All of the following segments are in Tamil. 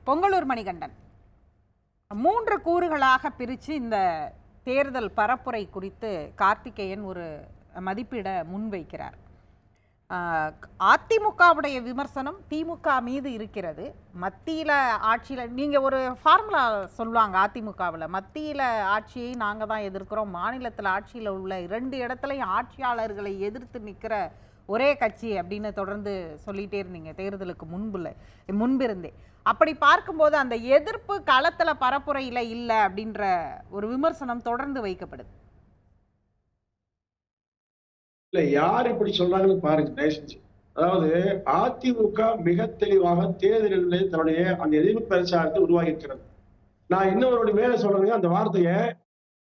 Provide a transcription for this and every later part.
பொங்கலூர் மணிகண்டன் 3 கூறுகளாக பிரித்து இந்த தேர்தல் பரப்புரை குறித்து கார்த்திகேயன் ஒரு மதிப்பீட முன்வைக்கிறார். அதிமுகவுடைய விமர்சனம் திமுக மீது இருக்கிறது. மத்தியில் ஆட்சியில் நீங்கள் ஒரு ஃபார்முலா சொல்லுவாங்க, அதிமுகவில் மத்தியில் ஆட்சியை நாங்கள் தான் எதிர்க்கிறோம், மாநிலத்தில் ஆட்சியில் உள்ள 2 இடத்துலையும் ஆட்சியாளர்களை எதிர்த்து நிற்கிற ஒரே கட்சி அப்படின்னு தொடர்ந்து சொல்லிகிட்டே இருந்தீங்க தேர்தலுக்கு முன்பிருந்தே. அப்படி பார்க்கும்போது அந்த எதிர்ப்பு களத்தில் பரப்புரையில் இல்லை அப்படின்ற ஒரு விமர்சனம் தொடர்ந்து வைக்கப்படுது. இல்ல யார் இப்படி சொல்றாங்கன்னு பாருங்க தயவுசெஞ்சு. அதாவது அதிமுக மிக தெளிவாக தேர்தலில் தன்னுடைய அந்த எதிர்ப்பு பிரச்சாரத்தை உருவாகி இருக்கிறது. நான் இன்னொரு மேல சொல்றேங்க அந்த வார்த்தைய.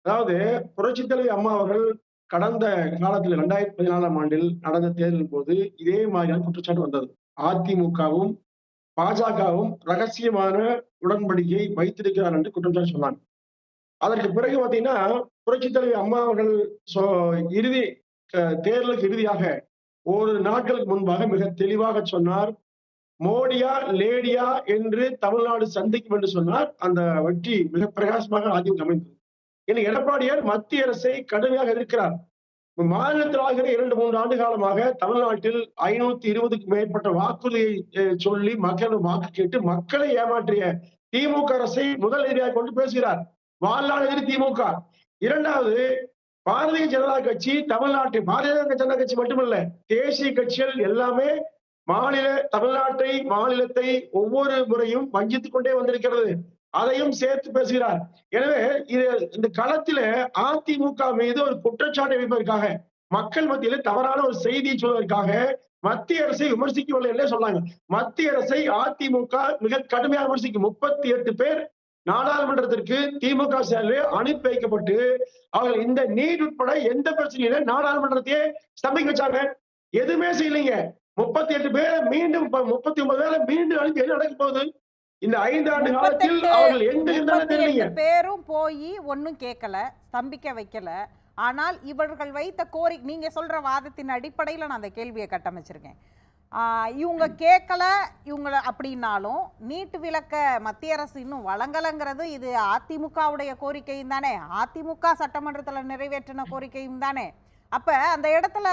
அதாவது புரட்சித் தலைவி அம்மா அவர்கள் கடந்த காலத்துல 2014ஆம் ஆண்டில் நடந்த தேர்தலின் போது இதே மாதிரியான குற்றச்சாட்டு வந்தது. அதிமுகவும் பாஜகவும் ரகசியமான உடன்படிக்கை வைத்திருக்கிறார் என்று குற்றச்சாட்டு சொன்னாங்க. அதற்கு பிறகு பாத்தீங்கன்னா புரட்சித் தலைவி அம்மா அவர்கள் இறுதி தேர்தலுக்கு இறுதியாக ஒரு நாட்களுக்கு முன்பாக மிக தெளிவாக சொன்னார், மோடியா லேடியா என்று தமிழ்நாடு சந்திக்கும் என்று சொன்னார். அந்த வெற்றி மிக பிரகாசமாக அதிமுக அமைந்தது. இன்னைக்கு எடப்பாடியார் மத்திய அரசை கடுமையாக எதிர்க்கிறார். மாநிலத்தில் ஆகிற 2-3 ஆண்டு காலமாக தமிழ்நாட்டில் 520க்கும் மேற்பட்ட வாக்குறுதியை சொல்லி மக்கள் வாக்கு கேட்டு மக்களை ஏமாற்றிய திமுக அரசை முதல் எதிரியாக கொண்டு பேசுகிறார். வாழ்நாள் எதிரி திமுக. இரண்டாவது, பாரதிய ஜனதா கட்சி தமிழ்நாட்டில் பாரதிய ஜனதா கட்சி மட்டுமல்ல, தேசிய கட்சிகள் எல்லாமே மாநிலத்தை ஒவ்வொரு முறையும் வஞ்சித்துக் கொண்டே வந்திருக்கிறது. அதையும் சேர்த்து பேசுகிறார். எனவே இந்த களத்தில அதிமுக மீது ஒரு குற்றச்சாட்டை வைப்பதற்காக, மக்கள் மத்தியில தவறான ஒரு செய்தியை சொல்வதற்காக மத்திய அரசை விமர்சிக்கவில்லை என்றே சொன்னாங்க. மத்திய அரசை அதிமுக மிக கடுமையாக விமர்சிக்கும். 38 பேர் நாடாளுமன்றத்திற்கு திமுக சார்பில் அனுப்பி வைக்கப்பட்டு அவர்கள் இந்த நீட் உட்பட எந்த பிரச்சனையில நாடாளுமன்றத்தையே ஸ்தம்பிக்க வச்சாங்க. எதுவுமே செய்யலைங்க. 38 பேரை மீண்டும் 39 பேரை மீண்டும் அனுப்பி என்ன நடக்க போகுது? இந்த 5 ஆண்டு காலத்தில் அவர்கள் எங்க இருந்தாலும் தெரியல. பேரும் போய் ஒன்னும் கேட்கல, ஸ்தம்பிக்க வைக்கல. ஆனால் இவர்கள் வைத்த கோரிக்கை, நீங்க சொல்ற வாதத்தின் அடிப்படையில் நான் அந்த கேள்வியை கட்டமைச்சிருக்கேன். இவங்க கேட்கல இவங்களை அப்படின்னாலும் நீட்டு விலக்க மத்திய அரசு இன்னும் வழங்கலைங்கிறது இது அதிமுகவுடைய கோரிக்கையும் தானே, அதிமுக சட்டமன்றத்தில் நிறைவேற்றின கோரிக்கையும் தானே. அப்ப அந்த இடத்துல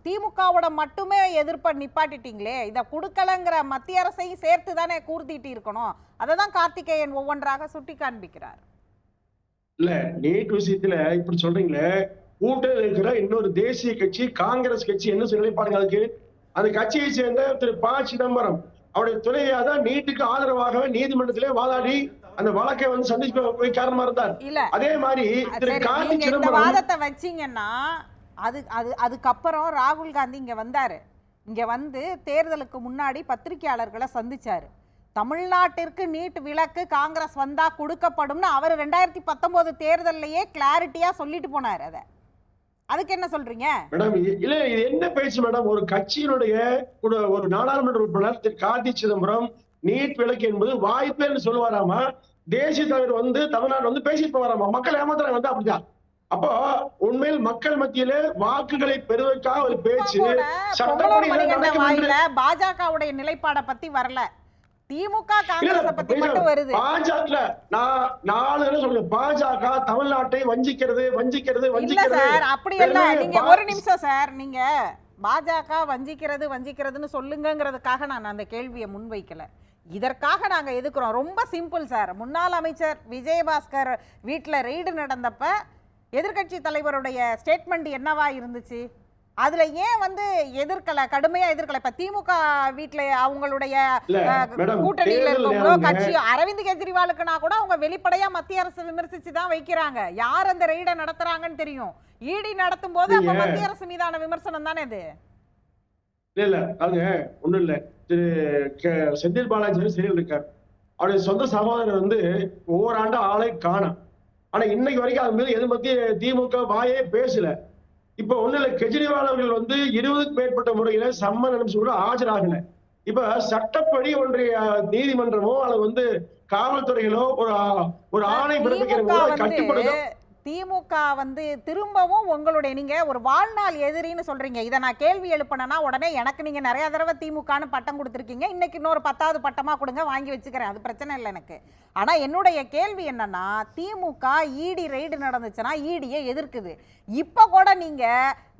திமுகவோட மட்டுமே எதிர்ப்பை நிப்பாட்டிட்டீங்களே, இதை கொடுக்கலங்கிற மத்திய அரசையும் சேர்த்து தானே கூர்த்திட்டு இருக்கணும். அதை தான் கார்த்திகேயன் ஒவ்வொன்றாக சுட்டி காண்பிக்கிறார். இல்ல நீட் விஷயத்துல இப்படி சொல்றீங்களே, கூட்டத்தில் இருக்கிற இன்னொரு தேசிய கட்சி காங்கிரஸ் கட்சி என்ன சொல்லி பாருங்க. அதுக்கு அந்த கட்சியை சேர்ந்த திரு ப. சிதம்பரம் அவருடைய துணையா தான் நீட்டுக்கு ஆதரவாக நீதிமன்றத்திலே வாதாடி அந்த வழக்கை சந்திக்க காரணமா இருந்தார். அதே மாதிரி திரு கார்த்தி சிதம்பரம் வாதத்தை வச்சீங்கன்னா அதுக்கப்புறம் ராகுல் காந்தி இங்க வந்தாரு. இங்க வந்து தேர்தலுக்கு முன்னாடி பத்திரிகையாளர்களை சந்திச்சாரு. தமிழ்நாட்டிற்கு நீட் விலக்கு காங்கிரஸ் வந்தா கொடுக்கப்படும்னு அவர் 2019 தேர்தலையே கிளாரிட்டியா சொல்லிட்டு போனார். அதுக்கு என்ன சொல்றீங்க மேடம்? இல்ல இது என்ன பேச்சு மேடம்? ஒரு கட்சியினுடைய ஒரு நாடாளுமன்ற உறுப்பினர் திரு கார்த்தி சிதம்பரம் நீட் விலக்கு என்பது வாய்ப்பே சொல்லுவாராமா. தேசிய தலைவர் தமிழ்நாடு பேசிட்டு போவாராமா. மக்கள் ஏமாத்துறாங்க அப்படிதான். அப்போ உண்மையில் மக்கள் மத்தியில வாக்குகளை பெறுவதற்காக ஒரு பேச்சு பாஜகவுடைய நிலைப்பாட பத்தி வரல, திமுக காங்கிரஸ் பத்தி மட்டும் வருது. பாஜக தமிழ்நாட்டை வஞ்சிக்கிறது. அப்படி இல்ல. நீங்க ஒரு நிமிஷம் சார், நீங்க பாஜக வஞ்சிக்கிறதுன்னு சொல்லுங்கிறதுக்காக நான் அந்த கேள்வியை முன்வைக்கல. இதற்காக நாங்க எதுக்குறோம்? ரொம்ப சிம்பிள் சார். முன்னாள் அமைச்சர் விஜயபாஸ்கர் வீட்டுல ரெய்டு நடந்தப்ப எதிர்கட்சி தலைவருடைய ஸ்டேட்மெண்ட் என்னவா இருந்துச்சு? அதுல ஏன் எதிர்க்கல, கடுமையா எதிர்க்கல? இப்ப திமுக வீட்டுல அவங்களுடைய கூட்டணியில இருக்கவங்களோ கட்சி அரவிந்த் கெஜ்ரிவாலுக்குனா கூட அவங்க வெளிப்படையா மத்திய அரசு விமர்சிச்சுதான் வைக்கிறாங்க. யார் அந்த ரெய்டை நடத்துறாங்கன்னு தெரியும். ஈடி நடத்தும் போது அப்ப மத்திய அரசு மீதான விமர்சனம் தானே இது. இல்ல அது ஒண்ணும் இல்ல. திரு செந்தில் பாலாஜி செயல் இருக்கார். அவருடைய சொந்த சகோதரர் ஒவ்வொரு ஆண்டு ஆளை காணும். ஆனா இன்னைக்கு வரைக்கும் அது மீது எது பத்தி திமுக வாயே பேசல. இப்ப ஒண்ணு இல்ல, கெஜ்ரிவால் அவர்கள் 20க்கும் மேற்பட்ட முறையில சம்மன் அனுப்பிச்சு கூட ஆஜராகல. இப்ப சட்டப்படி ஒன்றிய நீதிமன்றமோ அல்லது காவல்துறைகளோ ஒரு ஆணை பிறப்பிக்கிற போது கட்டுப்படுத்தும். திமுக வந்து திரும்பவும் உங்களுடைய நீங்க ஒரு வாழ்நாள் எதிரின்னு சொல்றீங்க. இதை நான் கேள்வி எழுப்பினேன்னா உடனே எனக்கு நீங்க நிறைய தடவை திமுகன்னு பட்டம் கொடுத்துருக்கீங்க, இன்னைக்கு இன்னொரு 10வது பட்டமா கொடுங்க, வாங்கி வச்சுக்கிறேன், அது பிரச்சனை இல்லை எனக்கு. ஆனா என்னுடைய கேள்வி என்னன்னா, திமுக இடி ரெய்டு நடந்துச்சுன்னா இடியை எதிர்க்குது. இப்ப கூட நீங்க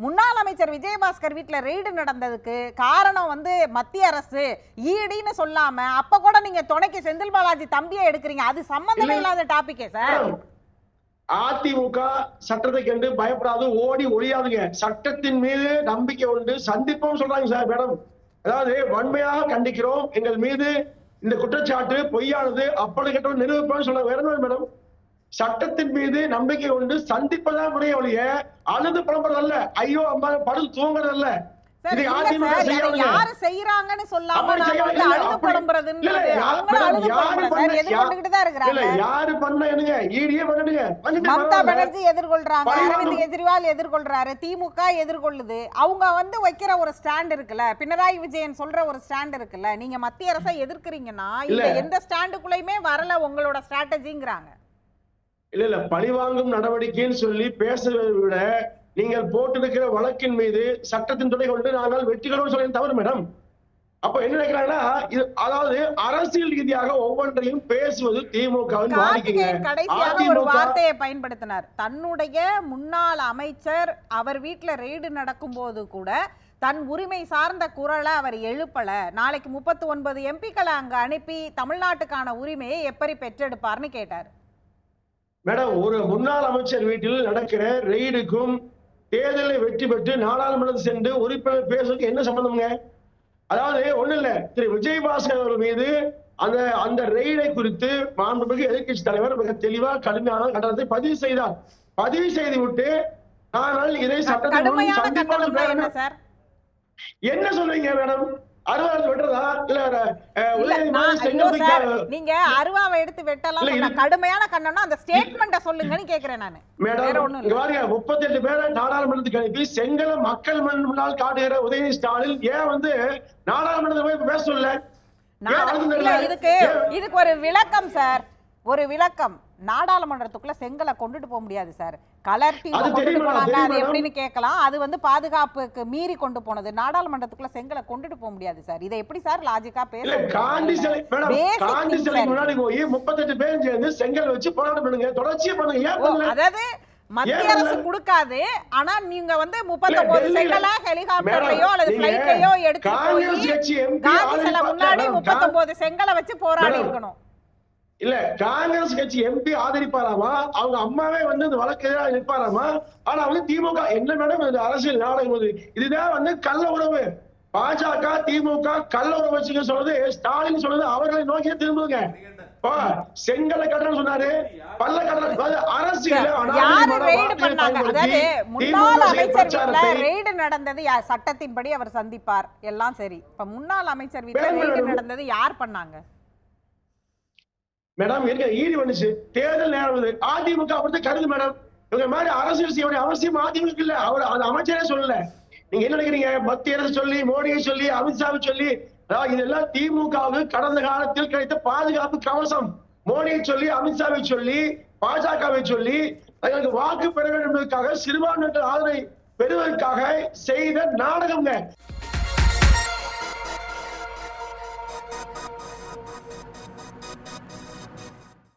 முன்னாள் அமைச்சர் விஜயபாஸ்கர் வீட்டுல ரெய்டு நடந்ததுக்கு காரணம் வந்து மத்திய அரசு ஈடின்னு சொல்லாம அப்ப கூட நீங்க துணைக்கு செந்தில் பாலாஜி தம்பியை எடுக்கிறீங்க. அது சம்பந்தமே இல்லாத டாபிக்கே சார். அதிமுக சட்டத்தை கண்டு பயப்படாது, ஓடி ஒழியாதுங்க. சட்டத்தின் மீது நம்பிக்கை உண்டு, சந்திப்போம் சொல்றாங்க சார் மேடம். அதாவது வன்மையாக கண்டிக்கிறோம், எங்கள் மீது இந்த குற்றச்சாட்டு பொய்யானது, அப்படி கட்டவும் நிரூபிப்போம் சொல்றாங்க. வேற என்ன மேடம்? சட்டத்தின் மீது நம்பிக்கை உண்டு, சந்திப்பதா முறைய ஒழிய அழுது புலம்புறதல்ல, ஐயோ அம்மா படுத்து தூங்குறதல்ல. யாரு செய்யறாங்கன்னு சொல்லாம அழுது புலம்புறதுன்றது யாரு பண்ண என்னங்க ஈடியே பண்ணுங்க. மம்தா பானர்ஜி எதிர்கொள்றாங்க, அரவிந்த் கெஜ்ரிவால் எதிர்கொள்றாரு, திமுக எதிர்கொள்ளுது. அவங்க வந்து வைக்கிற ஒரு ஸ்டாண்ட் இருக்குல்ல, பினராயி விஜயன் சொல்ற ஒரு ஸ்டாண்ட் இருக்குல்ல, நீங்க மத்திய அரசை எதிர்க்கிறீங்கன்னா இந்த எந்த ஸ்டாண்டுக்குள்ளயுமே வரல உங்களோட ஸ்ட்ராட்டஜிங்கிறாங்க. இல்ல பழிவாங்கும் நடவடிக்கைன்னு சொல்லி பேசுவதை விட நீங்கள் போட்டிருக்கிற வழக்கின் மீது சட்டத்தின் துணை கொண்டு நாங்கள் வெற்றிகளும் சொல்ல தவறு மேடம். அப்ப என்ன நினைக்கிறாங்கன்னா, அதாவது அரசியல் ரீதியாக ஒவ்வொன்றையும் பேசுவது திமுக. கடைசியாக ஒரு வார்த்தையை பயன்படுத்தினார், தன்னுடைய முன்னாள் அமைச்சர் அவர் வீட்டுல ரெய்டு நடக்கும் போது கூட தன் உரிமை சார்ந்த குரலை அவர் எழுப்பல. நாளைக்கு 39 எம்பிக்களை அங்க அனுப்பி தமிழ்நாட்டுக்கான உரிமையை எப்படி பெற்றெடுப்பார்னு கேட்டார். மேடம், ஒரு முன்னாள் அமைச்சர் வீட்டில் நடக்கிற ரெய்டுக்கும் தேர்தலை வெற்றி பெற்று நாடாளுமன்றத்தில் சென்று உறுப்பினர் பேசுறதுக்கு என்ன சம்பந்தம்ங்க? அதாவது ஒண்ணு இல்ல, திரு விஜயபாஸ்கர் அவர்கள் மீது அந்த ரெய்டை குறித்து மாண்புமிகு எதிர்க்கட்சி தலைவர் மிக தெளிவா கடுமையான கண்டனத்தை பதிவு செய்தார். பதிவு செய்து விட்டு ஆனால் இதை சட்டத்தின் என்ன சொல்றீங்க மேடம்? நீங்க அருவாவை எடுத்து வெட்டலாம், கடுமையான கண்டனம் அந்த ஸ்டேட்மெண்ட சொல்லுங்கன்னு கேக்குறேன் நானு. வேற ஒண்ணும் இல்ல. 38 பேரை நாடாளுமன்றத்துக்கு அனுப்பி செங்கல மக்கள் முன்னால் காட்டுகிற உதயநிதி ஸ்டாலின் ஏன் வந்து நாடாளுமன்றத்தில் போய் பேச சொல்லல? இதுக்கு ஒரு விளக்கம் சார், ஒரு விளக்கம். நாடாளுமன்றத்துக்குள்ள செங்கலை கொண்டுட்டு போக முடியாது சார். கலர் டிவி கொண்டுட்டு போனாங்க, அது எப்படின்னு கேட்கலாம். அது வந்து பாதுகாப்புக்கு மீறி கொண்டு போனது. நாடாளுமன்றத்துக்குள்ள செங்கலை கொண்டுட்டு போக முடியாது சார். இதை எப்படி சார் லாஜிக்கா பேச? முன்னாடி போய் 38 பேர் சேர்ந்து செங்கல் வச்சு போராட்டம் பண்ணுங்க, தொடர்ச்சியா பண்ணுங்க. அதாவது மத்திய அரசு கொடுக்காது, ஆனா நீங்க வந்து 39 செங்கலை ஹெலிகாப்டர்லயோ அல்லது பிளைட்லயோ எடுத்து காந்தி சிலை முன்னாடி 39 செங்கலை வச்சு போராடி இருக்கணும். இல்ல, காங்கிரஸ் கட்சி எம்பி ஆதரிப்பாராமா, அவங்க அம்மாவே வந்து இந்த வழக்கு எதிராக நிற்பாராமா. ஆனா வந்து திமுக என்ன மேடம் அரசியல் நாடகம்? இதுதான் வந்து கள்ள உறவு. பாஜக திமுக கள்ள உறவு வச்சுக்க சொல்றது ஸ்டாலின் சொல்றது அவர்களை நோக்கியே திரும்புங்க. செங்கலை கட்டணம் சொன்னாரு, பல்ல கட்டணம் அரசியல். முன்னாள் அமைச்சர் வீட்டுல ரெய்டு நடந்தது சட்டத்தின்படி அவர் சந்திப்பார், எல்லாம் சரி. இப்ப முன்னாள் அமைச்சர் வீட்டுல ரெய்டு நடந்தது யார் பண்ணாங்க மேடம்? இருக்க ஈடி வந்துச்சு, தேர்தல் நேரம் அதிமுக அப்படி கருது மேடம். இவங்க மாதிரி அரசியல் செய்ய வேண்டிய அவசியம் அதிமுக இல்ல. அவர் அந்த அமைச்சரே சொல்லல. நீங்க என்ன நினைக்கிறீங்க? மத்திய அரசு சொல்லி, மோடியை சொல்லி, அமித்ஷாவை சொல்லி, இதெல்லாம் திமுகவுக்கு கடந்த காலத்தில் கிடைத்த பாதுகாப்பு கவசம். மோடியை சொல்லி, அமித்ஷாவை சொல்லி, பாஜகவை சொல்லி தங்களுக்கு வாக்கு பெற வேண்டும் என்பதற்காக, சிறுபான்மையினர் ஆதரவை பெறுவதற்காக செய்த நாடகம்ங்க.